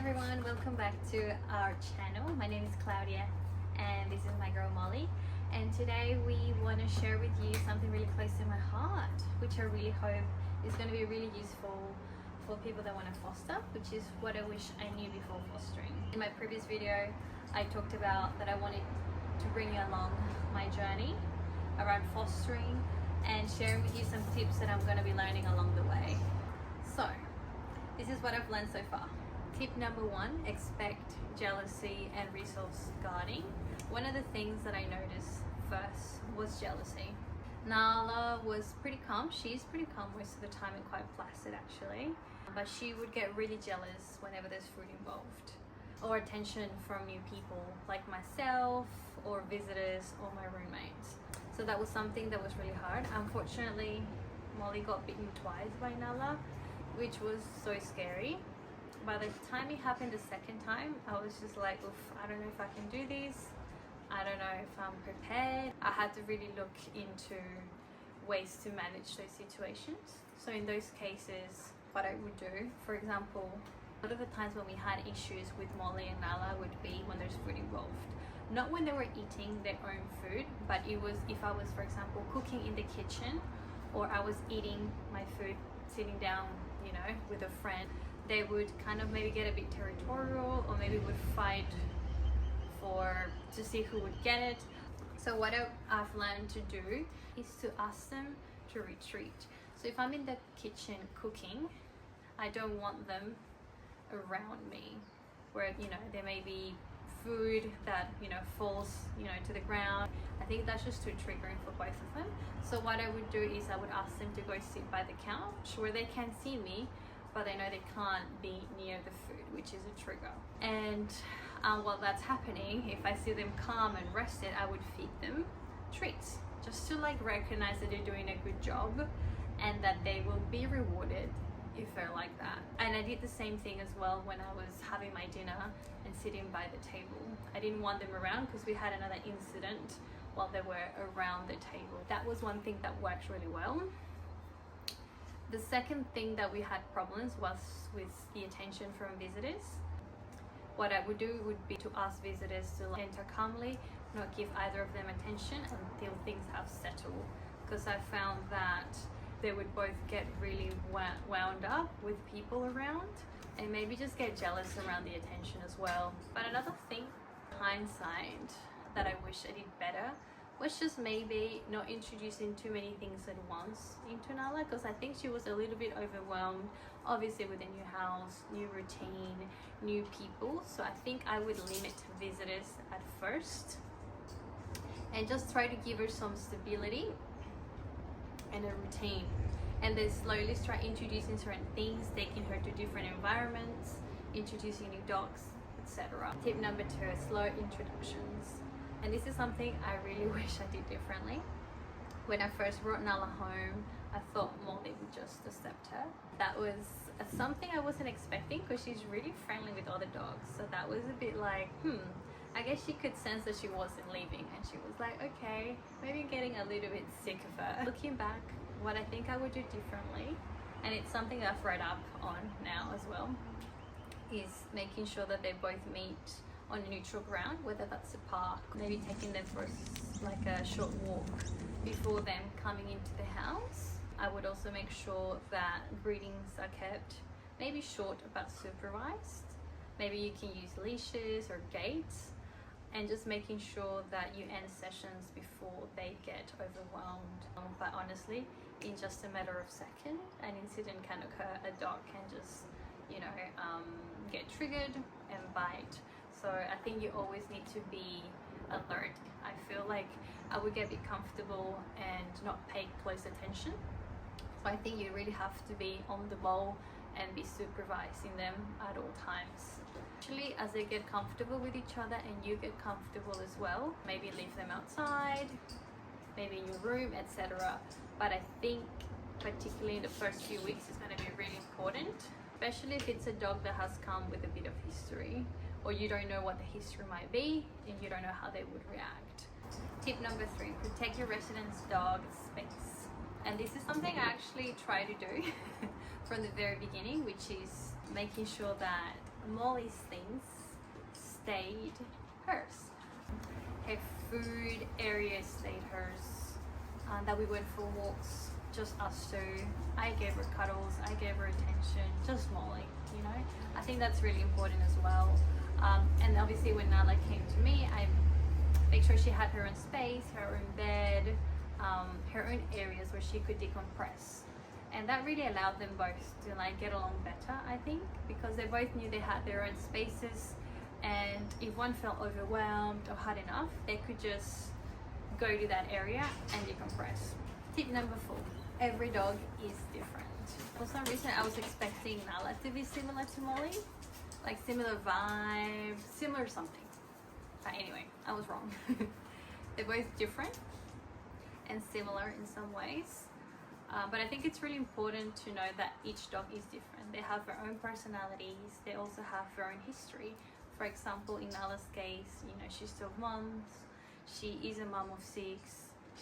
everyone, welcome back to our channel. My name is Claudia and this is my girl Molly, and today we want to share with you something really close to my heart, which I really hope is going to be really useful for people that want to foster, which is what I wish I knew before fostering. In my previous video I talked about that I wanted to bring you along my journey around fostering and sharing with you some tips that I'm going to be learning along the way. So this is what I've learned so far. Tip number one, expect jealousy and resource guarding. One of the things that I noticed first was jealousy. Nala was pretty calm. She's pretty calm most of the time and quite placid actually. But she would get really jealous whenever there's food involved or attention from new people like myself or visitors or my roommates. So that was something that was really hard. Unfortunately, Molly got bitten twice by Nala, which was so scary. By the time it happened the second time, I was just like, oof, I don't know if I can do this. I don't know if I'm prepared. I had to really look into ways to manage those situations. So in those cases, what I would do, for example, a lot of the times when we had issues with Molly and Nala would be when there's food involved. Not when they were eating their own food, but it was if I was, for example, cooking in the kitchen or I was eating my food sitting down, you know, with a friend. They would kind of maybe get a bit territorial or maybe would fight to see who would get it. So what I've learned to do is to ask them to retreat. So if I'm in the kitchen cooking, I don't want them around me where, you know, there may be food that, you know, falls, you know, to the ground. I think that's just too triggering for both of them. So what I would do is I would ask them to go sit by the couch where they can see me, but they know they can't be near the food, which is a trigger. And while that's happening, if I see them calm and rested, I would feed them treats just to like recognize that they're doing a good job and that they will be rewarded if they're like that. And I did the same thing as well when I was having my dinner and sitting by the table. I didn't want them around because we had another incident while they were around the table. That was one thing that worked really well. The second thing that we had problems was with the attention from visitors. What I would do would be to ask visitors to enter calmly, not give either of them attention until things have settled, because I found that they would both get really wound up with people around and maybe just get jealous around the attention as well. But another thing, hindsight, that I wish I did better was just maybe not introducing too many things at once into Nala, because I think she was a little bit overwhelmed, obviously with a new house, new routine, new people. So I think I would limit visitors at first and just try to give her some stability and a routine, and then slowly start introducing certain things, taking her to different environments, introducing new dogs, etc. Tip number two, slow introductions. And this is something I really wish I did differently. When I first brought Nala home, I thought Molly would just accept her. That was something I wasn't expecting because she's really friendly with other dogs. So that was a bit like, I guess she could sense that she wasn't leaving, and she was like, okay, maybe getting a little bit sick of her. Looking back, what I think I would do differently, and it's something I've read up on now as well, is making sure that they both meet on a neutral ground, whether that's a park, maybe taking them for like a short walk before them coming into the house. I would also make sure that greetings are kept maybe short but supervised. Maybe you can use leashes or gates, and just making sure that you end sessions before they get overwhelmed. But honestly, in just a matter of seconds, an incident can occur. A dog can just, you know, get triggered and bite. So I think you always need to be alert. I feel like I would get a bit comfortable and not pay close attention. So I think you really have to be on the ball and be supervising them at all times. Actually, as they get comfortable with each other and you get comfortable as well, maybe leave them outside, maybe in your room, etc. But I think particularly in the first few weeks is going to be really important, especially if it's a dog that has come with a bit of history, or you don't know what the history might be and you don't know how they would react. Tip number three, protect your residence dog's space. And this is something I actually try to do from the very beginning, which is making sure that Molly's things stayed hers. Her food area stayed hers. That we went for walks, just us two. I gave her cuddles, I gave her attention, just Molly, you know. I think that's really important as well. And obviously when Nala came to me, I made sure she had her own space, her own bed, her own areas where she could decompress. And that really allowed them both to like get along better, I think, because they both knew they had their own spaces, and if one felt overwhelmed or had enough, they could just go to that area and decompress. Tip number 4, every dog is different. For some reason I was expecting Nala to be similar to Molly, like similar vibe, similar something. But anyway, I was wrong. They're both different and similar in some ways. But I think it's really important to know that each dog is different. They have their own personalities. They also have their own history. For example, in Nala's case, you know, she's 12 months. She is a mom of 6.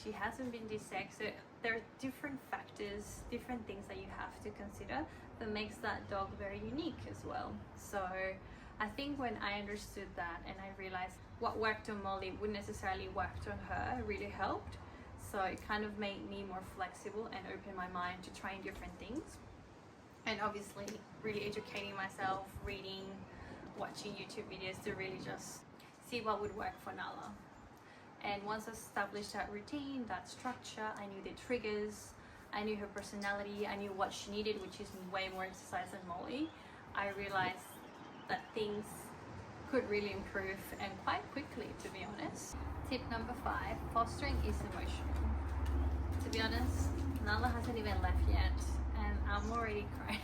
She hasn't been desexed. So there are different factors, different things that you have to consider that makes that dog very unique as well. So I think when I understood that and I realized what worked on Molly wouldn't necessarily work on her, it really helped. So it kind of made me more flexible and open my mind to trying different things. And obviously really educating myself, reading, watching YouTube videos to really just see what would work for Nala. And once I established that routine, that structure, I knew the triggers, I knew her personality, I knew what she needed, which is way more exercise than Molly. I realized that things could really improve, and quite quickly, to be honest. Tip number 5, fostering is emotional. To be honest, Nala hasn't even left yet and I'm already crying.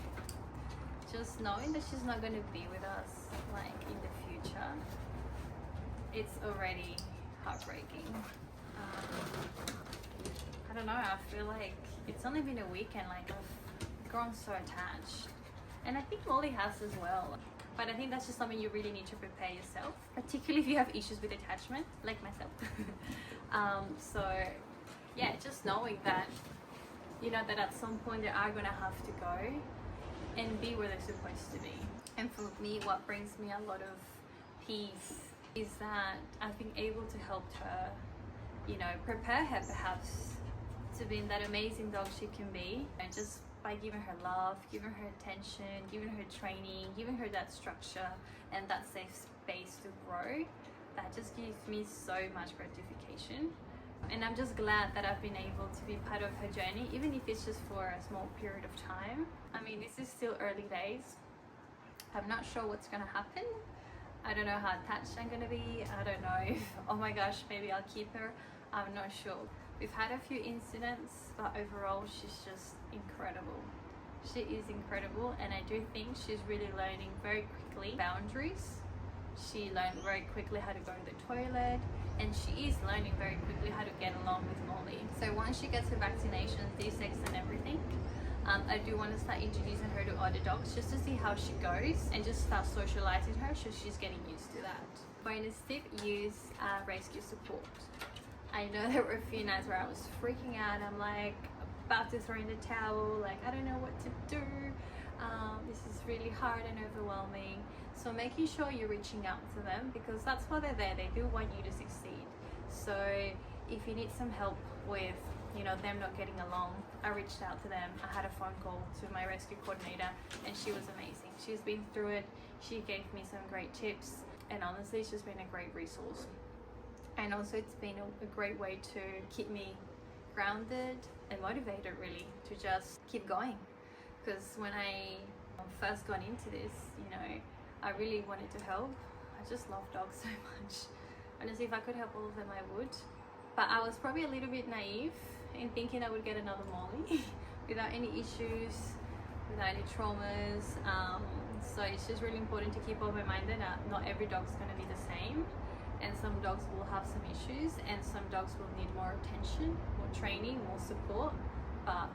Just knowing that she's not going to be with us like in the future, it's already heartbreaking. I don't know, I feel like it's only been a week and like I've grown so attached, and I think Molly has as well. But I think that's just something you really need to prepare yourself, particularly if you have issues with attachment, like myself. So yeah, just knowing that, you know, that at some point they are gonna have to go and be where they're supposed to be. And for me, what brings me a lot of peace is that I've been able to help her, you know, prepare her perhaps to being that amazing dog she can be, and just by giving her love, giving her attention, giving her training, giving her that structure and that safe space to grow, that just gives me so much gratification. And I'm just glad that I've been able to be part of her journey, even if it's just for a small period of time. I mean, this is still early days. I'm not sure what's gonna happen. I don't know how attached I'm gonna be. I don't know if, oh my gosh, maybe I'll keep her. I'm not sure. We've had a few incidents, but overall she's just incredible. She is incredible, and I do think she's really learning very quickly boundaries. She learned very quickly how to go to the toilet, and she is learning very quickly how to get along with Molly. So once she gets her vaccinations, D6 and everything, I do want to start introducing her to other dogs just to see how she goes and just start socializing her so she's getting used to that. Bonus tip, use rescue support. I know there were a few nights where I was freaking out. I'm like about to throw in the towel, like I don't know what to do. This is really hard and overwhelming. So making sure you're reaching out to them, because that's why they're there. They do want you to succeed. So if you need some help with, you know, them not getting along, I reached out to them. I had a phone call to my rescue coordinator and she was amazing. She's been through it. She gave me some great tips, and honestly it's just been a great resource. And also it's been a great way to keep me grounded and motivated, really, to just keep going. Because when I first got into this, you know, I really wanted to help. I just love dogs so much. Honestly, if I could help all of them, I would. But I was probably a little bit naive in thinking I would get another Molly without any issues, without any traumas. So it's just really important to keep open-minded that not every dog's going to be the same. And some dogs will have some issues, and some dogs will need more attention, more training, more support. But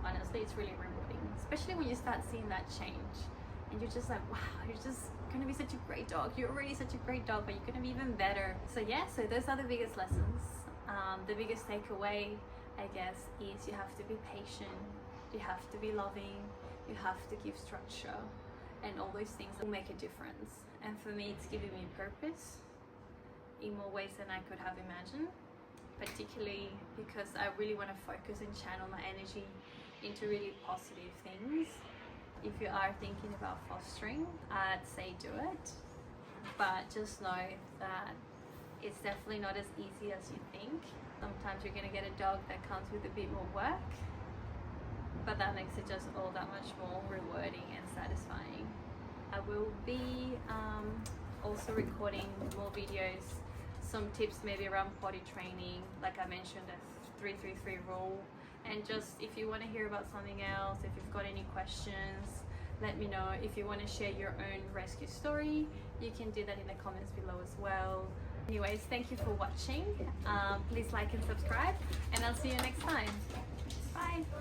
honestly, it's really rewarding, especially when you start seeing that change. And you're just like, wow, you're just gonna be such a great dog. You're already such a great dog, but you're gonna be even better. So yeah, so those are the biggest lessons. The biggest takeaway, I guess, is you have to be patient, you have to be loving, you have to give structure, and all those things will make a difference. And for me, it's giving me purpose in more ways than I could have imagined, particularly because I really want to focus and channel my energy into really positive things. If you are thinking about fostering, I'd say do it, but just know that it's definitely not as easy as you think. Sometimes you're going to get a dog that comes with a bit more work, but that makes it just all that much more rewarding and satisfying. I will be also recording more videos, some tips maybe around potty training, like I mentioned, the 3-3-3 rule. And just if you want to hear about something else, if you've got any questions, let me know. If you want to share your own rescue story, you can do that in the comments below as well. Anyways, thank you for watching. Please like and subscribe, and I'll see you next time. Bye.